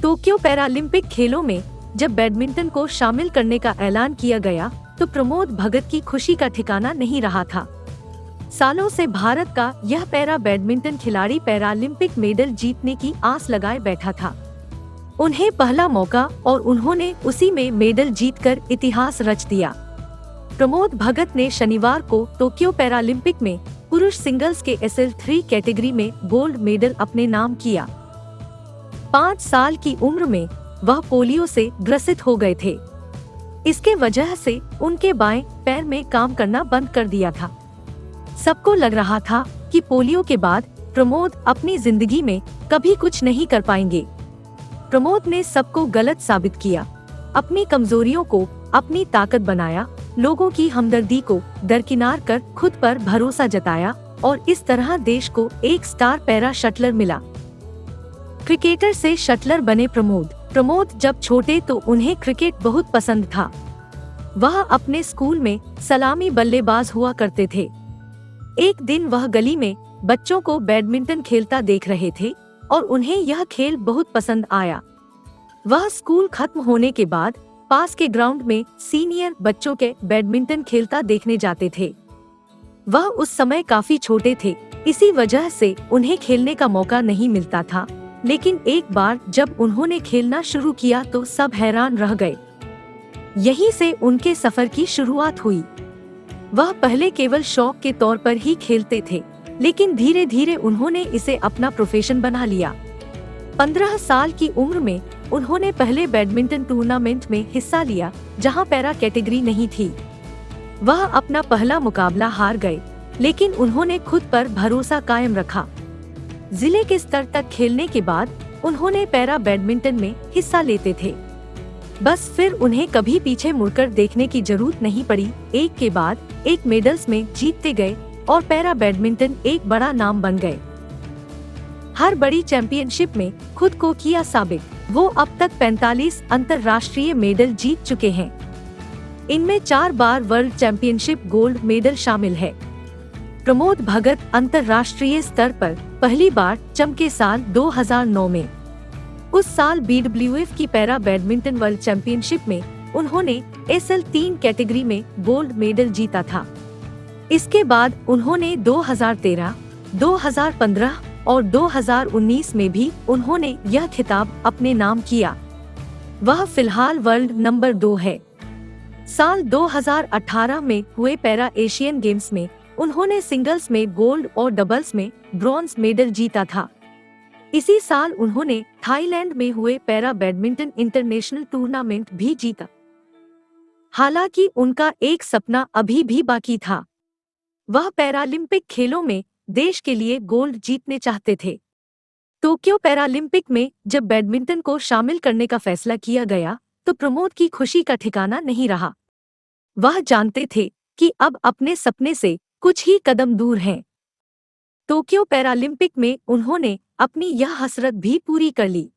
Tokyo Paralympic खेलों में जब बैडमिंटन को शामिल करने का ऐलान किया गया तो प्रमोद भगत की खुशी का ठिकाना नहीं रहा था। सालों से भारत का यह पैरा बैडमिंटन खिलाड़ी पैरालंपिक मेडल जीतने की आस लगाए बैठा था। उन्हें पहला मौका और उन्होंने उसी में मेडल जीतकर इतिहास रच दिया। प्रमोद भगत ने शनिवार को टोक्यो पैरालंपिक में पुरुष सिंगल्स के SL3 कैटेगरी में गोल्ड मेडल अपने नाम किया। 5 साल की उम्र में वह पोलियो से ग्रसित हो गए थे। इसके वजह से उनके बाएं पैर में काम करना बंद कर दिया था। सबको लग रहा था कि पोलियो के बाद प्रमोद अपनी जिंदगी में कभी कुछ नहीं कर पाएंगे। प्रमोद ने सबको गलत साबित किया, अपनी कमजोरियों को अपनी ताकत बनाया, लोगों की हमदर्दी को दरकिनार कर खुद पर भरोसा जताया और इस तरह देश को एक स्टार पैरा शटलर मिला। क्रिकेटर से शटलर बने प्रमोद जब छोटे तो उन्हें क्रिकेट बहुत पसंद था। वह अपने स्कूल में सलामी बल्लेबाज हुआ करते थे। एक दिन वह गली में बच्चों को बैडमिंटन खेलता देख रहे थे और उन्हें यह खेल बहुत पसंद आया। वह स्कूल खत्म होने के बाद पास के ग्राउंड में सीनियर बच्चों के बैडमिंटन खेलता देखने जाते थे। वह उस समय काफी छोटे थे, इसी वजह से उन्हें खेलने का मौका नहीं मिलता था। लेकिन एक बार जब उन्होंने खेलना शुरू किया तो सब हैरान रह गए। यहीं से उनके सफर की शुरुआत हुई। वह पहले केवल शौक के तौर पर ही खेलते थे, लेकिन धीरे धीरे उन्होंने इसे अपना प्रोफेशन बना लिया। 15 साल की उम्र में उन्होंने पहले बैडमिंटन टूर्नामेंट में हिस्सा लिया जहां पैरा कैटेगरी नहीं थी। वह अपना पहला मुकाबला हार गए, लेकिन उन्होंने खुद पर भरोसा कायम रखा। जिले के स्तर तक खेलने के बाद उन्होंने पैरा बैडमिंटन में हिस्सा लेते थे। बस फिर उन्हें कभी पीछे मुड़कर देखने की जरूरत नहीं पड़ी। एक के बाद एक मेडल्स में जीतते गए और पैरा बैडमिंटन एक बड़ा नाम बन गए। हर बड़ी चैंपियनशिप में खुद को किया साबित। वो अब तक 45 अंतर्राष्ट्रीय मेडल जीत चुके हैं। इनमें 4 बार वर्ल्ड चैंपियनशिप गोल्ड मेडल शामिल है। प्रमोद भगत अंतर्राष्ट्रीय स्तर पर पहली बार चमके साल 2009 में। उस साल BWF की पैरा बैडमिंटन वर्ल्ड चैंपियनशिप में उन्होंने SL3 कैटेगरी में गोल्ड मेडल जीता था। इसके बाद उन्होंने 2013, 2015 और 2019 में भी उन्होंने यह खिताब अपने नाम किया। वह फिलहाल वर्ल्ड नंबर 2 है। साल 2018 में हुए पैरा एशियन गेम्स में उन्होंने सिंगल्स में गोल्ड और डबल्स में ब्रॉन्ज मेडल जीता था। इसी साल उन्होंने थाईलैंड में हुए पैरा बैडमिंटन इंटरनेशनल टूर्नामेंट भी जीता। हालांकि उनका एक सपना अभी भी बाकी था। वह पैरालंपिक खेलों में देश के लिए गोल्ड जीतने चाहते थे। टोक्यो पैरालंपिक में जब बैडमिंटन को शामिल करने का फैसला किया गया तो प्रमोद की खुशी का ठिकाना नहीं रहा। वह जानते थे कि अब अपने सपने से कुछ ही कदम दूर हैं। टोक्यो पैरालंपिक में उन्होंने अपनी यह हसरत भी पूरी कर ली।